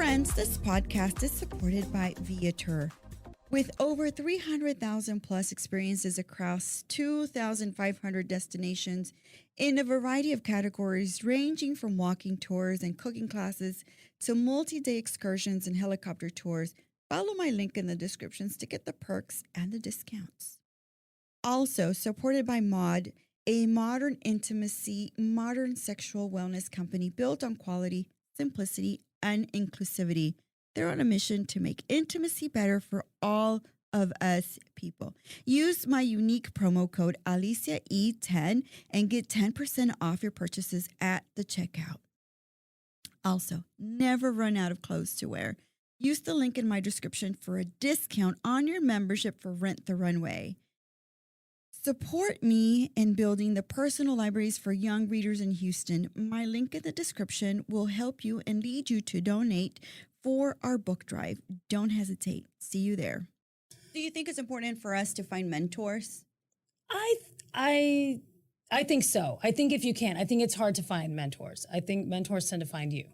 friends, this podcast is supported by Viator. With over 300,000 plus experiences across 2,500 destinations in a variety of categories ranging from walking tours and cooking classes to multi-day excursions and helicopter tours, follow my link in the descriptions to get the perks and the discounts. Also supported by Mod, a modern intimacy, modern sexual wellness company built on quality, simplicity, and inclusivity. They're on a mission to make intimacy better for all of us people. Use my unique promo code Alicia E10 and get 10% off your purchases at the checkout. Also, never run out of clothes to wear. Use the link in my description for a discount on your membership for Rent the Runway. Support me in building the personal libraries for young readers in Houston. My link in the description will help you and lead you to donate for our book drive. Don't hesitate. See you there. Do you think it's important for us to find mentors? I think so. I think if you can, I think it's hard to find mentors. I think mentors tend to find you.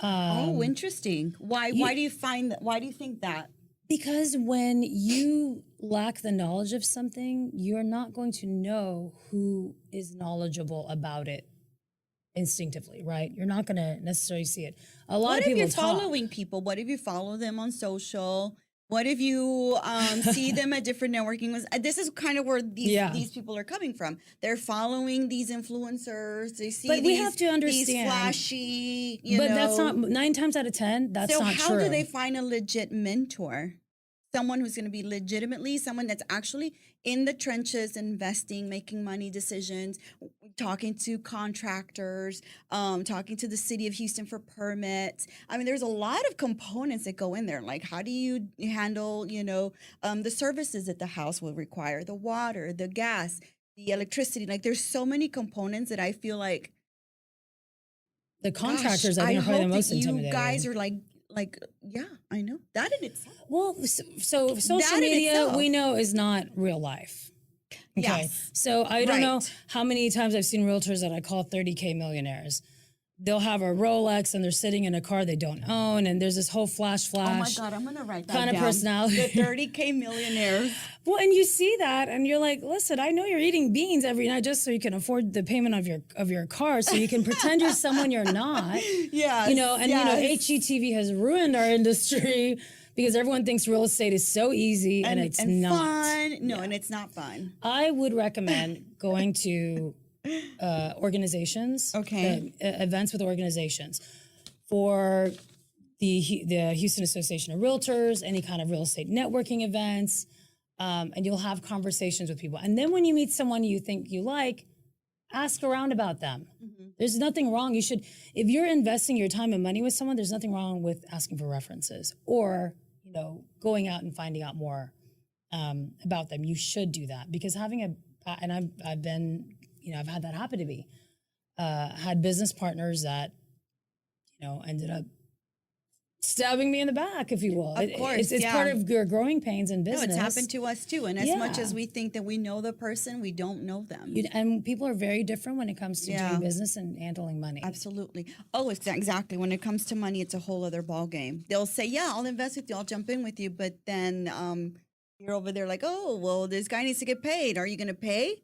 Interesting. Why do you find that? Why do you think that? Because when you lack the knowledge of something, you're not going to know who is knowledgeable about it instinctively, right? You're not going to necessarily see it. A lot of people What if you're following people? What if you follow them on social? What if you see them at different networking? This is kind of where these people are coming from. They're following these influencers. They see we have to understand these flashy, that's not 9 times out of 10. That's not true. So how do they find a legit mentor? Someone who's going to be legitimately someone that's actually in the trenches, investing, making money decisions, talking to contractors, talking to the city of Houston for permits. I mean, there's a lot of components that go in there. Like, how do you handle, the services that the house will require, the water, the gas, the electricity. Like, there's so many components that I feel like the contractors, I think, are probably the most intimidating. You guys are yeah, I know that in itself. Well, so social media, we know, is not real life. Okay. Yes. So I don't know how many times I've seen realtors that I call 30K millionaires. They'll have a Rolex and they're sitting in a car they don't own, and there's this whole flash. Oh my God, I'm gonna write that kind down. of personality. The 30K millionaires. Well, and you see that, and you're like, listen, I know you're eating beans every night just so you can afford the payment of your car, so you can pretend you're someone you're not. Yeah. HGTV has ruined our industry because everyone thinks real estate is so easy, and it's not fun. No, and it's not fun. I would recommend going to organizations, events with organizations, for the Houston Association of Realtors, any kind of real estate networking events, and you'll have conversations with people. And then when you meet someone you think you like, ask around about them. Mm-hmm. There's nothing wrong. You should, if you're investing your time and money with someone, there's nothing wrong with asking for references or, going out and finding out more about them. You should do that, because having I've been, I've had that happen to me. Had business partners that, ended up stabbing me in the back, if you will. Of course, it's part of your growing pains in business. No, it's happened to us too. And as much as we think that we know the person, we don't know them. And people are very different when it comes to doing business and handling money. Absolutely. Oh, exactly. When it comes to money, it's a whole other ball game. They'll say, yeah, I'll invest with you, I'll jump in with you. But then you're over there like, oh, well, this guy needs to get paid. Are you going to pay?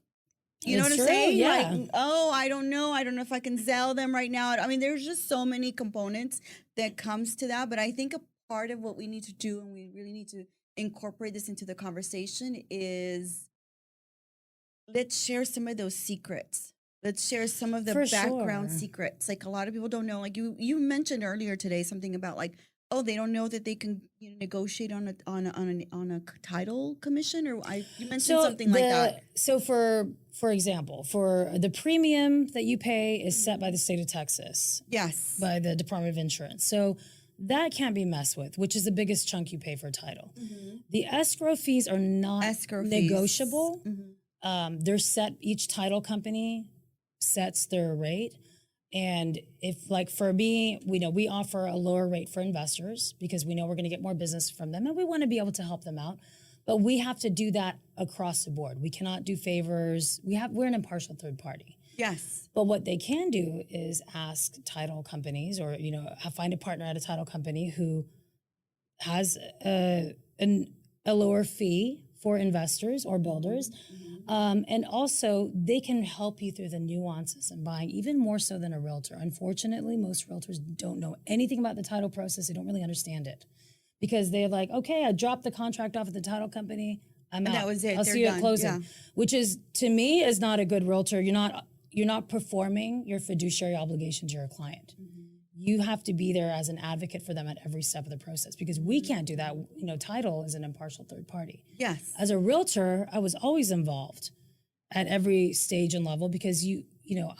You know what I'm saying? Yeah. Like, oh, I don't know. I don't know if I can sell them right now. I mean, there's just so many components that comes to that. But I think a part of what we need to do, and we really need to incorporate this into the conversation, is let's share some of those secrets. Let's share some of the background secrets. Like, a lot of people don't know. Like you mentioned earlier today something about like, oh, they don't know that they can negotiate on a title commission, or you mentioned something like that. So for example, for the premium that you pay is set by the state of Texas. Yes. By the Department of Insurance. So that can't be messed with, which is the biggest chunk you pay for a title. Mm-hmm. The escrow fees are not negotiable. Mm-hmm. They're set, each title company sets their rate. And if, like, for me, we offer a lower rate for investors because we know we're going to get more business from them, and we want to be able to help them out. But we have to do that across the board. We cannot do favors. We're an impartial third party. Yes. But what they can do is ask title companies or, find a partner at a title company who has a lower fee for investors or builders. And also they can help you through the nuances in buying, even more so than a realtor. Unfortunately, most realtors don't know anything about the title process. They don't really understand it because they're like, okay, I dropped the contract off at the title company. I'm out. That was it. I'll They're see you done. at closing, Yeah. which is, to me, is not a good realtor. You're not performing your fiduciary obligation to your client. You have to be there as an advocate for them at every step of the process because we can't do that. Title is an impartial third party. Yes. As a realtor, I was always involved at every stage and level because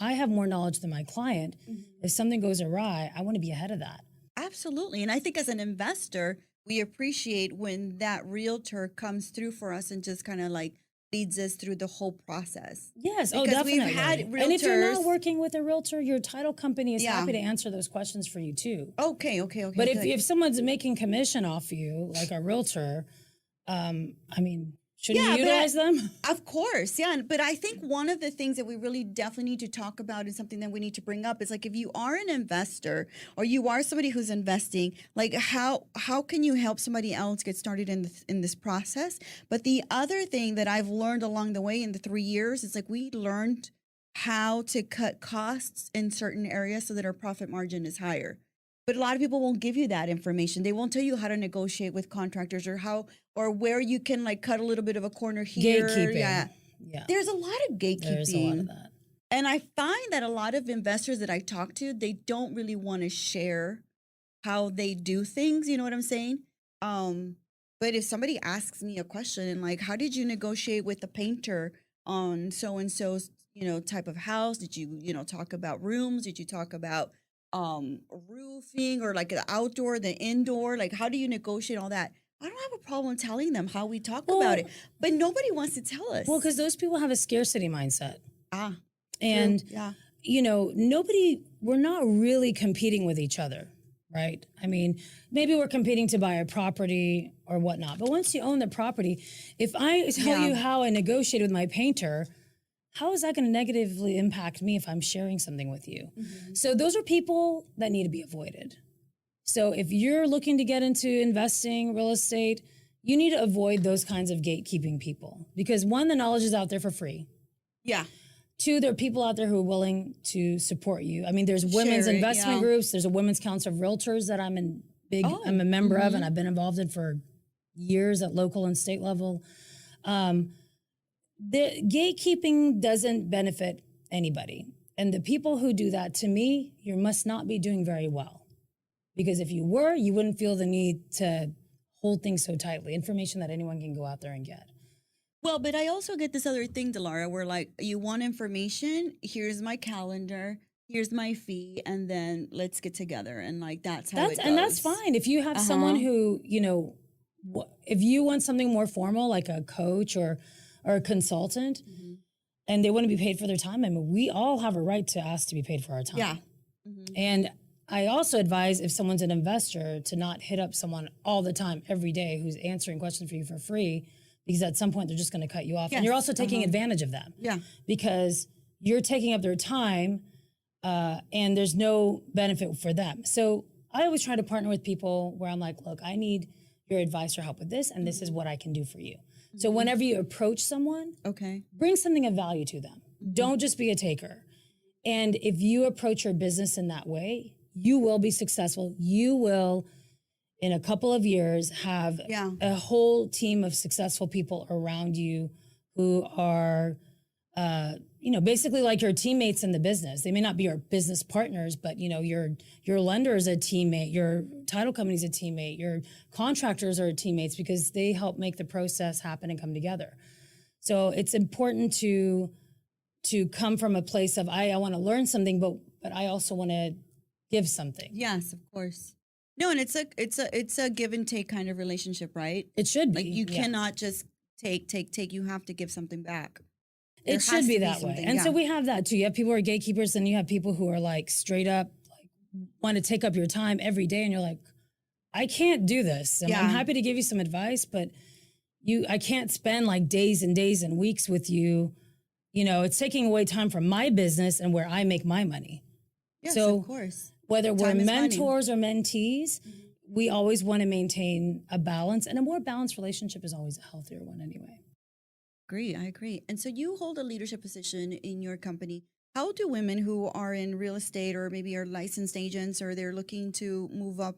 I have more knowledge than my client. If something goes awry, I want to be ahead of that. Absolutely. And I think as an investor, we appreciate when that realtor comes through for us and just kind of like leads us through the whole process. Yes, because definitely. We've had realtors. And if you're not working with a realtor, your title company is happy to answer those questions for you too. Okay. But if someone's making commission off you, like a realtor, shouldn't you utilize them? Of course, yeah. But I think one of the things that we really definitely need to talk about and something that we need to bring up is like if you are an investor or you are somebody who's investing, like how can you help somebody else get started in this process? But the other thing that I've learned along the way in the 3 years is like we learned how to cut costs in certain areas so that our profit margin is higher. But a lot of people won't give you that information. They won't tell you how to negotiate with contractors or where you can like cut a little bit of a corner here. Gatekeeping. Yeah. There's a lot of gatekeeping. There's a lot of that. And I find that a lot of investors that I talk to, they don't really want to share how they do things. You know what I'm saying? But if somebody asks me a question and like, how did you negotiate with the painter on so-and-so's, type of house? Did you, talk about rooms? Did you talk about roofing or like the outdoor, the indoor? Like, how do you negotiate all that? I don't have a problem telling them how we talk about it, but nobody wants to tell us. Well, because those people have a scarcity mindset. And, true. we're not really competing with each other, right? I mean, maybe we're competing to buy a property or whatnot, but once you own the property, if I tell you how I negotiated with my painter, how is that going to negatively impact me if I'm sharing something with you? So those are people that need to be avoided. So if you're looking to get into investing, real estate, you need to avoid those kinds of gatekeeping people because one, the knowledge is out there for free. Yeah. Two, there are people out there who are willing to support you. I mean, there's women's investment groups. There's a women's council of realtors that I'm a member of, and I've been involved in for years at local and state level. The gatekeeping doesn't benefit anybody. And the people who do that, to me, you must not be doing very well. Because if you were, you wouldn't feel the need to hold things so tightly, information that anyone can go out there and get. Well, but I also get this other thing, Delara, where like, you want information, here's my calendar, here's my fee, and then let's get together. And like, that's how it goes. And that's fine. If you have someone who, if you want something more formal, like a coach or a consultant, and they want to be paid for their time, I mean, we all have a right to ask to be paid for our time. Yeah. And I also advise if someone's an investor to not hit up someone all the time, every day, who's answering questions for you for free, because at some point they're just going to cut you off. Yes. And you're also taking advantage of them. Yeah. Because you're taking up their time and there's no benefit for them. So I always try to partner with people where I'm like, look, I need your advice or help with this, and this is what I can do for you. So whenever you approach someone, bring something of value to them. Don't just be a taker. And if you approach your business in that way, you will be successful. You will, in a couple of years, have a whole team of successful people around you who are, basically like your teammates in the business. They may not be your business partners, but your lender is a teammate, your title company is a teammate, your contractors are teammates because they help make the process happen and come together. So it's important to come from a place of I want to learn something, but I also want to give something. Yes, of course. No, and it's a give and take kind of relationship, right? It should be. Like you cannot just take. You have to give something back. It should be that way. And so we have that too. You have people who are gatekeepers, and you have people who are like straight up like want to take up your time every day, and you're like, I can't do this. And I'm happy to give you some advice, but I can't spend like days and days and weeks with you, it's taking away time from my business and where I make my money. Yes, so of course. Whether we're Time is money. mentors or mentees, we always want to maintain a balance, and a more balanced relationship is always a healthier one anyway. I agree. And so you hold a leadership position in your company. How do women who are in real estate or maybe are licensed agents or they're looking to move up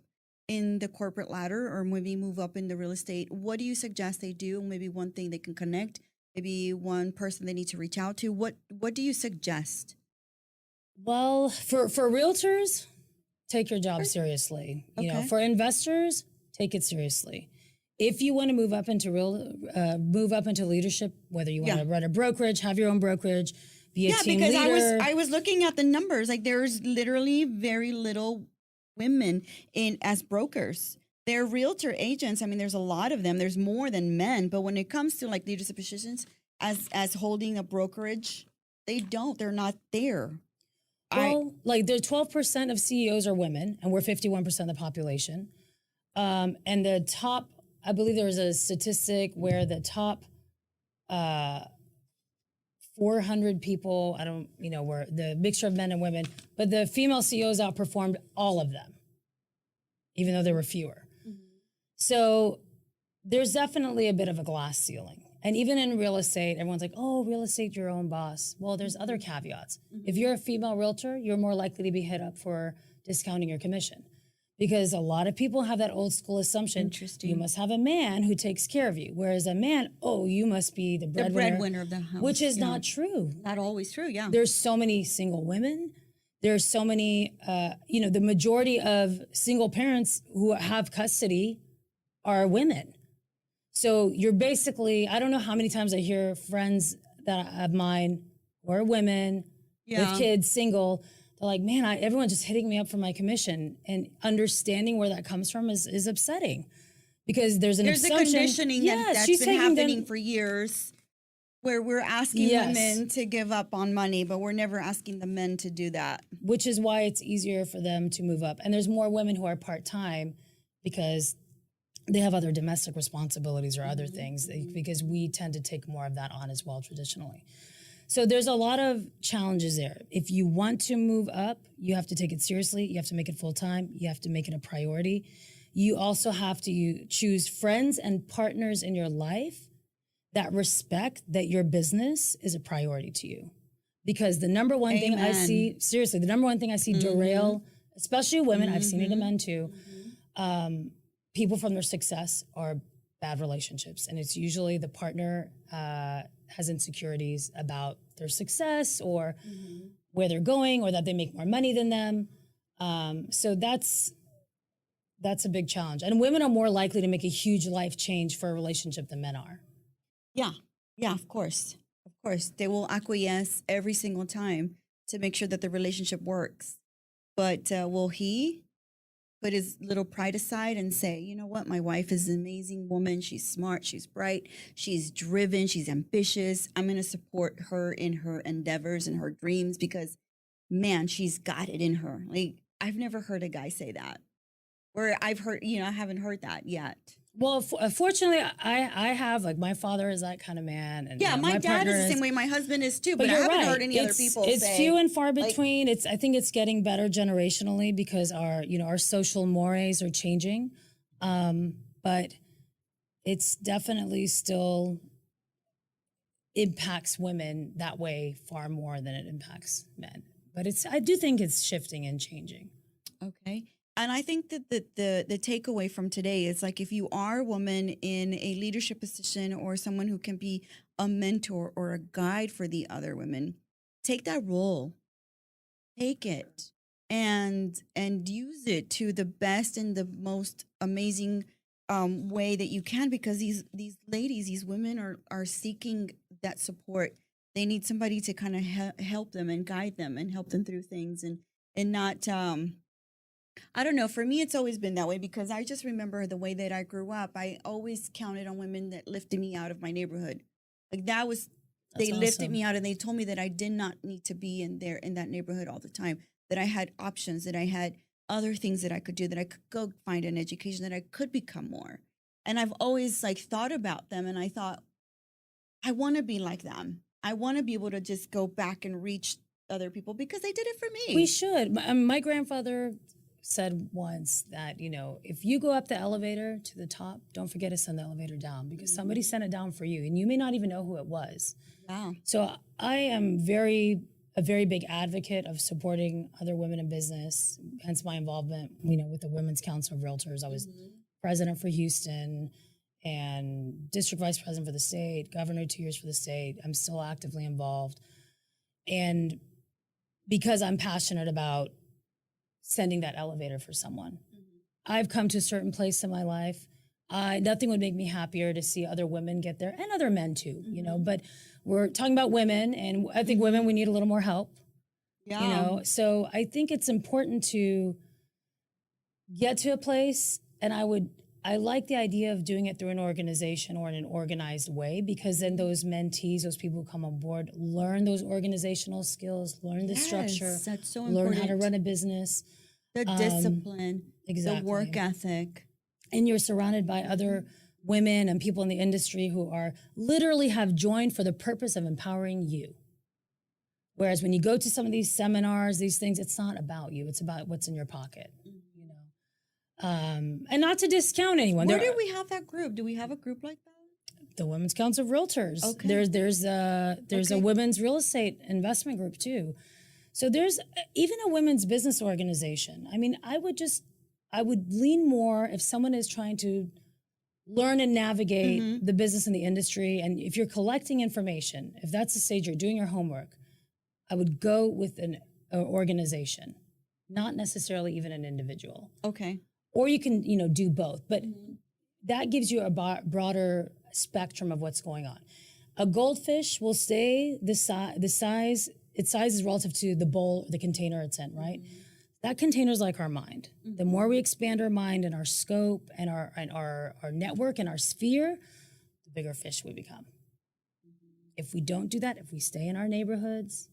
in the corporate ladder or maybe move up in the real estate, what do you suggest they do? Maybe one thing they can connect, maybe one person they need to reach out to. What do you suggest? Well, for realtors, take your job seriously. For investors, take it seriously. If you want to move up into leadership, whether you want to run a brokerage, have your own brokerage, be a team leader. Yeah, because I was looking at the numbers. Like there's literally very little women as brokers. They're realtor agents. I mean, there's a lot of them. There's more than men. But when it comes to like leadership positions, as holding a brokerage, they're not there. Well, like there's 12% of CEOs are women, and we're 51% of the population. And the top, I believe there was a statistic where the top 400 people, were the mixture of men and women, but the female CEOs outperformed all of them, even though there were fewer. Mm-hmm. So there's definitely a bit of a glass ceiling. And even in real estate, everyone's like, oh, real estate, your own boss. Well, there's other caveats. Mm-hmm. If you're a female realtor, you're more likely to be hit up for discounting your commission. Because a lot of people have that old school assumption, you must have a man who takes care of you. Whereas a man, you must be the breadwinner of the house. Which is not true. Not always true, yeah. There's so many single women. There's so many, the majority of single parents who have custody are women. So you're basically, I don't know how many times I hear friends of mine who are women with kids, single. They're like, man, everyone's just hitting me up for my commission. And understanding where that comes from is upsetting. Because there's a conditioning that's been happening for years where we're asking women to give up on money, but we're never asking the men to do that. Which is why it's easier for them to move up. And there's more women who are part-time because they have other domestic responsibilities or other things, because we tend to take more of that on as well traditionally. So there's a lot of challenges there. If you want to move up, you have to take it seriously. You have to make it full-time. You have to make it a priority. You also have to choose friends and partners in your life that respect that your business is a priority to you. Because the number one thing I see derail, especially women, I've seen it in men too, people from their success are bad relationships. And it's usually the partner has insecurities about their success or where they're going or that they make more money than them. So that's a big challenge. And women are more likely to make a huge life change for a relationship than men are. Yeah, of course. Of course. They will acquiesce every single time to make sure that the relationship works. But will he put his little pride aside and say, you know what, my wife is an amazing woman. She's smart, she's bright, she's driven, she's ambitious. I'm going to support her in her endeavors and her dreams because, man, she's got it in her. Like, I've never heard a guy say that. Or I've heard, I haven't heard that yet. Well, fortunately, I have, like, my father is that kind of man. And, my dad is the same way. My husband is too, but I haven't heard any other people say. It's few and far between. I think it's getting better generationally because our social mores are changing. But it's definitely still impacts women that way far more than it impacts men. But I do think it's shifting and changing. Okay. And I think that the takeaway from today is, like, if you are a woman in a leadership position or someone who can be a mentor or a guide for the other women, take that role, take it and use it to the best and the most amazing way that you can, because these ladies, these women are seeking that support. They need somebody to kind of help them and guide them and help them through things and not I don't know. For me, it's always been that way because I just remember the way that I grew up. I always counted on women that lifted me out of my neighborhood. Like they awesome. Lifted me out and they told me that I did not need to be in that neighborhood all the time, that I had options, that I had other things that I could do, that I could go find an education, that I could become more. And I've always thought about them and I thought, I want to be like them. I want to be able to just go back and reach other people because they did it for me. We should. My grandfather said once that, you know, if you go up the elevator to the top, don't forget to send the elevator down because somebody sent it down for you and you may not even know who it was. Wow. So I am a very big advocate of supporting other women in business, hence my involvement, you know, with the Women's Council of Realtors. I was president for Houston and district vice president for the state, governor 2 years for the state. I'm still actively involved. And because I'm passionate about sending that elevator for someone. I've come to a certain place in my life. Nothing would make me happier to see other women get there and other men too, you know, but we're talking about women and I think women, we need a little more help, you know? So I think it's important to get to a place and I like the idea of doing it through an organization or in an organized way because then those mentees, those people who come on board, learn those organizational skills, learn the structure, that's so learn important. how to run a business. The discipline, exactly. the work ethic. And you're surrounded by other women and people in the industry who are literally have joined for the purpose of empowering you. Whereas when you go to some of these seminars, these things, it's not about you. It's about what's in your pocket, you know. And not to discount anyone. Where do we have that group? Do we have a group like that? The Women's Council of Realtors. Okay. There's a women's real estate investment group too. So there's even a women's business organization. I mean, I would lean more if someone is trying to learn and navigate the business and the industry. And if you're collecting information, if that's the stage you're doing your homework, I would go with an organization, not necessarily even an individual. Okay. Or you can, you know, do both. But that gives you a broader spectrum of what's going on. A goldfish will stay the size. Its size is relative to the bowl, the container it's in, right? That container is like our mind. The more we expand our mind and our scope and our network and our sphere, the bigger fish we become. If we don't do that, if we stay in our neighborhoods,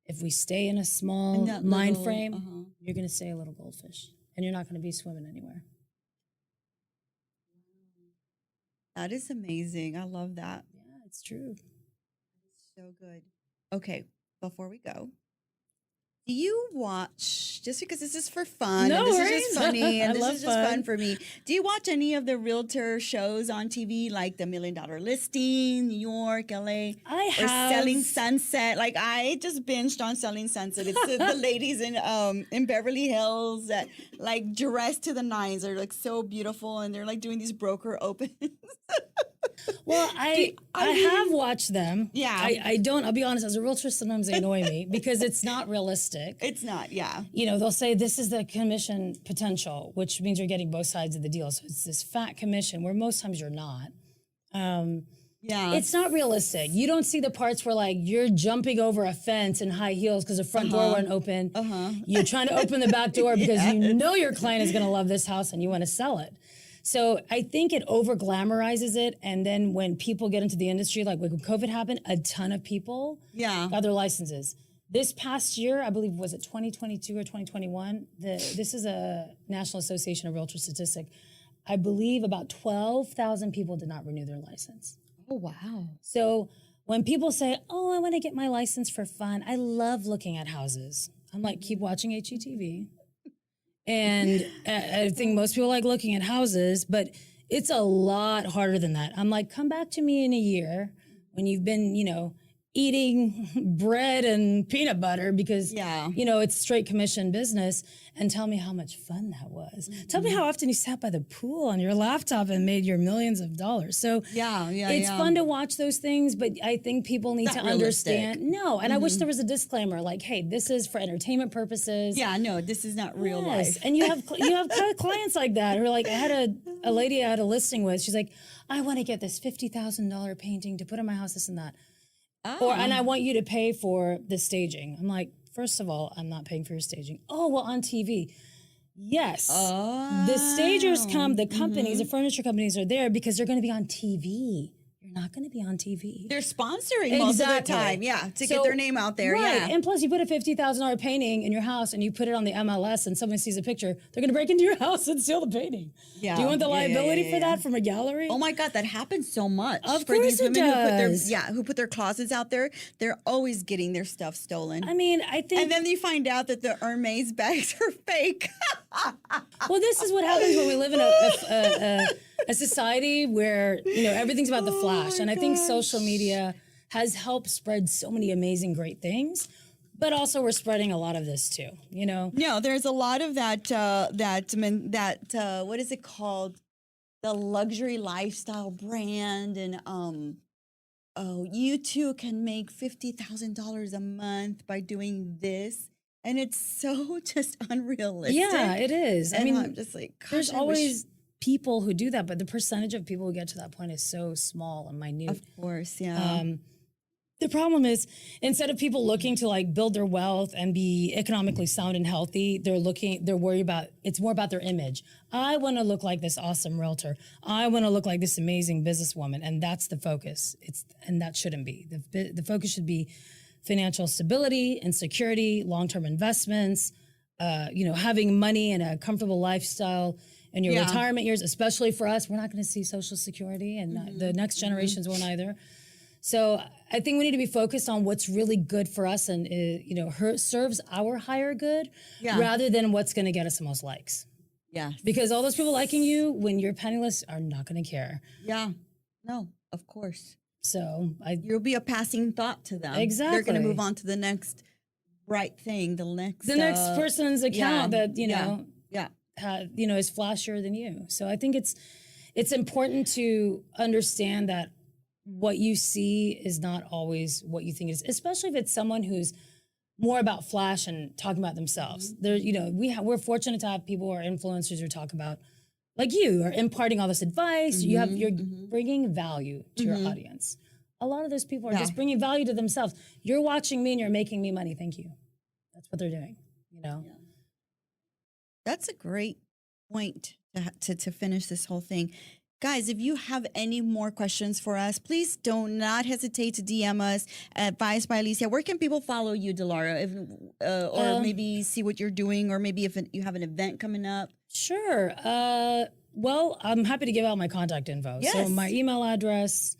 if we stay in a small mind frame, you're going to stay a little goldfish and you're not going to be swimming anywhere. That is amazing. I love that. Yeah, it's true. So good. Okay, before we go, do you watch, just because this is for fun, no and this worries. is just funny, and I this love is just fun for me, do you watch any of the realtor shows on TV, like the $1 Million Listing, New York, LA? I Or have. Selling Sunset? Like, I just binged on Selling Sunset. It's the ladies in Beverly Hills that, like, dress to the nines. They're, like, so beautiful, and they're, like, doing these broker opens. Well, I have watched them. Yeah. I don't, I'll be honest, as a realtor, sometimes they annoy me because it's not realistic. It's not, yeah. You know, they'll say this is the commission potential, which means you're getting both sides of the deal. So it's this fat commission where most times you're not. Yeah. It's not realistic. You don't see the parts where like you're jumping over a fence in high heels because the front door won't open. You're trying to open the back door because you know your client is going to love this house and you want to sell it. So I think it over glamorizes it. And then when people get into the industry, like when COVID happened, a ton of people got their licenses. This past year, I believe, was it 2022 or 2021? This is a National Association of Realtors statistic. I believe about 12,000 people did not renew their license. Oh, wow. So when people say, oh, I want to get my license for fun, I love looking at houses. I'm like, keep watching HGTV. And I think most people like looking at houses, but it's a lot harder than that. I'm like, come back to me in a year when you've been, you know, eating bread and peanut butter because, you know, it's straight commission business and tell me how much fun that was. Tell me how often you sat by the pool on your laptop and made your millions of dollars. So it's fun to watch those things, but I think people need to understand. No, and I wish there was a disclaimer like, hey, this is for entertainment purposes. Yeah, no, this is not real life. And you have clients like that who are like, I had a lady I had a listing with, she's like, I want to get this $50,000 painting to put in my house, this and that. And I want you to pay for the staging. I'm like, first of all, I'm not paying for your staging. Oh, well, on TV. Yes. The stagers come, the companies, the furniture companies are there because they're going to be on TV. You're not going to be on TV. They're sponsoring most of the time, to get their name out there, right. And plus, you put a $50,000 painting in your house and you put it on the MLS and someone sees a picture, they're going to break into your house and steal the painting. Yeah. Do you want the liability for that from a gallery? Oh my God, that happens so much. Of course it does. Who put their closets out there. They're always getting their stuff stolen. I mean, I think... And then you find out that the Hermes bags are fake. Well, this is what happens when we live in a society where, everything's about the flash. And I think social media has helped spread so many amazing, great things. But also we're spreading a lot of this too, No, there's a lot of that, what is it called? The luxury lifestyle brand. And, you too can make $50,000 a month by doing this. And it's so just unrealistic. Yeah, it is. And I'm just like, there's always people who do that, but the percentage of people who get to that point is so small and minute. Of course, yeah. The problem is, instead of people looking to build their wealth and be economically sound and healthy, they're worried about, it's more about their image. I want to look like this awesome realtor. I want to look like this amazing businesswoman. And that's the focus. And that shouldn't be. The focus should be financial stability and security, long-term investments, having money and a comfortable lifestyle in your retirement years, especially for us. We're not going to see Social Security, and the next generations won't either. So I think we need to be focused on what's really good for us and, serves our higher good rather than what's going to get us the most likes. Yeah. Because all those people liking you when you're penniless are not going to care. Yeah. No, of course. So you'll be a passing thought to them. Exactly. They're going to move on to the next right thing, the next person's account that, is flashier than you. So I think it's important to understand that what you see is not always what you think it is, especially if it's someone who's more about flash and talking about themselves. We're fortunate to have people who are influencers who talk about, like you, are imparting all this advice. You're bringing value to your audience. A lot of those people are just bringing value to themselves. You're watching me and you're making me money. Thank you. That's what they're doing. Yeah. That's a great point to finish this whole thing. Guys, if you have any more questions for us, please do not hesitate to DM us at Advice by Alicia. Where can people follow you, Delara? Or maybe see what you're doing, or maybe if you have an event coming up? Sure. Well, I'm happy to give out my contact info. Yes. So my email address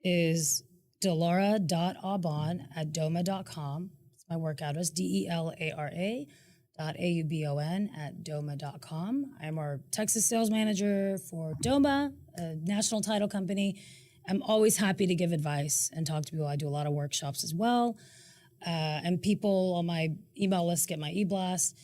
is delara.aubon@doma.com. It's my work address, delara.aubon@doma.com. I'm our Texas sales manager for Doma, a national title company. I'm always happy to give advice and talk to people. I do a lot of workshops as well. And people on my email list get my e-blast.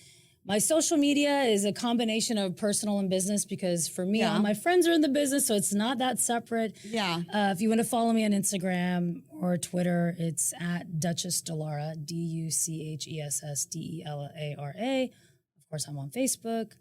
My social media is a combination of personal and business because for me, all my friends are in the business, so it's not that separate. Yeah. If you want to follow me on Instagram or Twitter, it's at Duchess Delara, DuChessDelara. Of course, I'm on Facebook.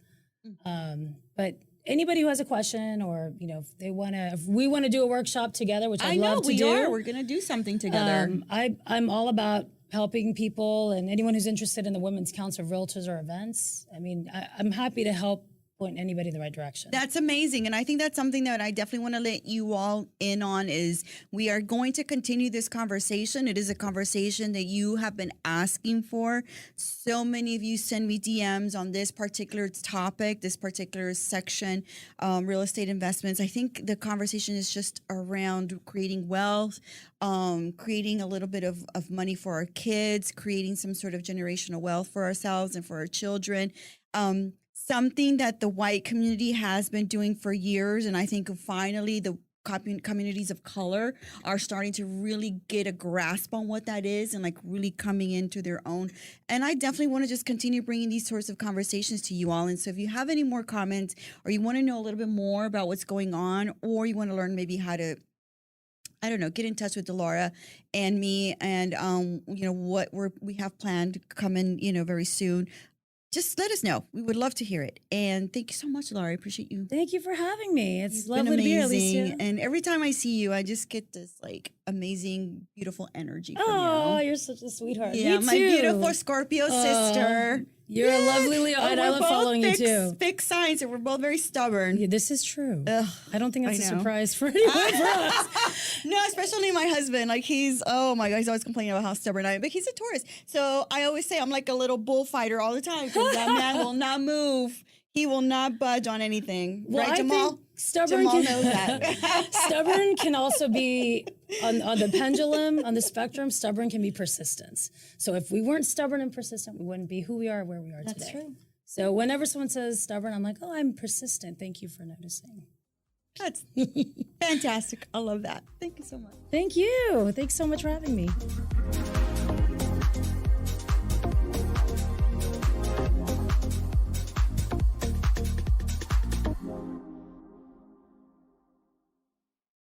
But anybody who has a question, or if we want to do a workshop together, which I'd love to do. We're going to do something together. I'm all about helping people and anyone who's interested in the Women's Council of Realtors or events. I mean, I'm happy to help point anybody in the right direction. That's amazing. And I think that's something that I definitely want to let you all in on is we are going to continue this conversation. It is a conversation that you have been asking for. So many of you send me DMs on this particular topic, this particular section, real estate investments. I think the conversation is just around creating wealth, creating a little bit of money for our kids, creating some sort of generational wealth for ourselves and for our children. Something that the white community has been doing for years, and I think finally the communities of color are starting to really get a grasp on what that is and like really coming into their own. And I definitely want to just continue bringing these sorts of conversations to you all. And so if you have any more comments, or you want to know a little bit more about what's going on, or you want to learn maybe how to, I don't know, get in touch with Delara and me, and what we have planned coming, very soon. Just let us know. We would love to hear it. And thank you so much, Laura. I appreciate you. Thank you for having me. It's lovely to be here, Alicia. And every time I see you, I just get this amazing, beautiful energy from you. Oh, you're such a sweetheart. Yeah, my beautiful Scorpio sister. You're a lovely Leo, and I love following you too. Fixed signs, and we're both very stubborn. Yeah, this is true. Ugh, I don't think that's a surprise for anyone for us. No, especially my husband. Like oh my God, he's always complaining about how stubborn I am. But he's a Taurus. So I always say I'm like a little bullfighter all the time because that man will not move. He will not budge on anything. Well, right, Jamal? I think stubborn Jamal knows that. Stubborn can also be on the pendulum, on the spectrum. Stubborn can be persistence. So if we weren't stubborn and persistent, we wouldn't be who we are, where we are today. That's true. So whenever someone says stubborn, I'm like, oh, I'm persistent. Thank you for noticing. That's fantastic. I love that. Thank you so much. Thank you. Thanks so much for having me.